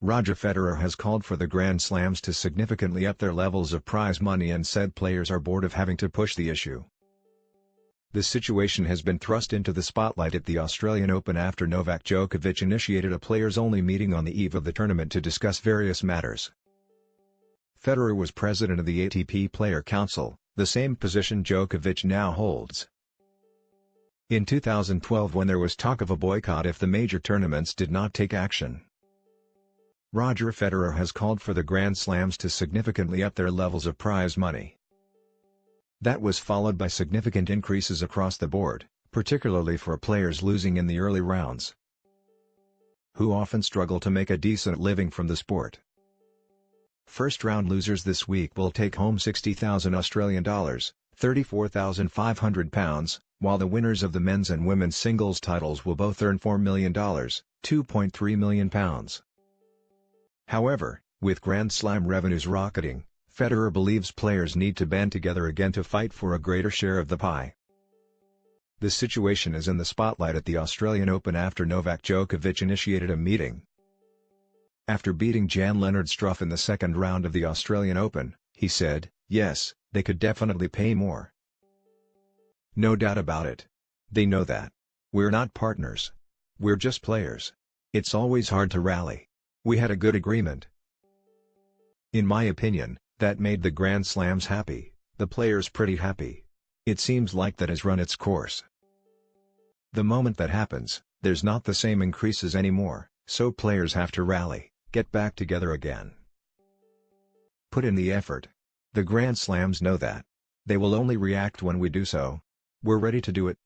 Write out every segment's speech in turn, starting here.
Roger Federer has called for the Grand Slams to significantly up their levels of prize money and said players are bored of having to push the issue. The situation has been thrust into the spotlight at the Australian Open after Novak Djokovic initiated a players-only meeting on the eve of the tournament to discuss various matters. Federer was president of the ATP Player Council, the same position Djokovic now holds. In 2012, when there was talk of a boycott if the major tournaments did not take action, Roger Federer has called for the Grand Slams to significantly up their levels of prize money. That was followed by significant increases across the board, particularly for players losing in the early rounds, who often struggle to make a decent living from the sport. First-round losers this week will take home $60,000 £34,500, while the winners of the men's and women's singles titles will both earn $4 million £2.3 million. However, with Grand Slam revenues rocketing, Federer believes players need to band together again to fight for a greater share of the pie. The situation is in the spotlight at the Australian Open after Novak Djokovic initiated a meeting. After beating Jan-Lennard Struff in the second round of the Australian Open, he said, "Yes, they could definitely pay more. No doubt about it. They know that. We're not partners. We're just players. It's always hard to rally. We had a good agreement." In my opinion, that made the Grand Slams happy, the players pretty happy. It seems like that has run its course. The moment that happens, there's not the same increases anymore, so players have to rally, get back together again, put in the effort. The Grand Slams know that. They will only react when we do so. We're ready to do it.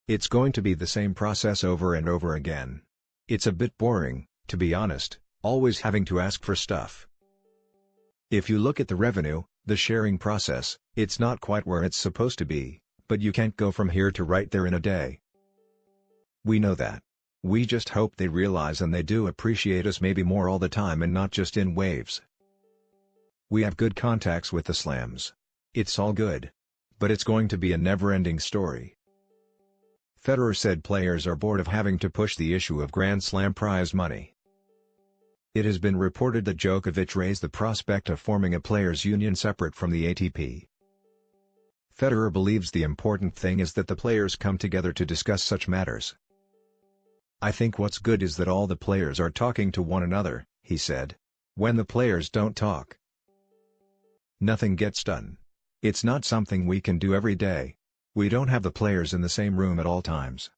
It's going to be the same process over and over again. It's a bit boring, to be honest, always having to ask for stuff. If you look at the revenue, the sharing process, it's not quite where it's supposed to be, but you can't go from here to right there in a day. We know that. We just hope they realize and they do appreciate us maybe more all the time and not just in waves. We have good contacts with the slams. It's all good. But it's going to be a never-ending story. Federer said players are bored of having to push the issue of Grand Slam prize money. It has been reported that Djokovic raised the prospect of forming a players' union separate from the ATP. Federer believes the important thing is that the players come together to discuss such matters. "I think what's good is that all the players are talking to one another," he said. "When the players don't talk, nothing gets done. It's not something we can do every day. We don't have the players in the same room at all times.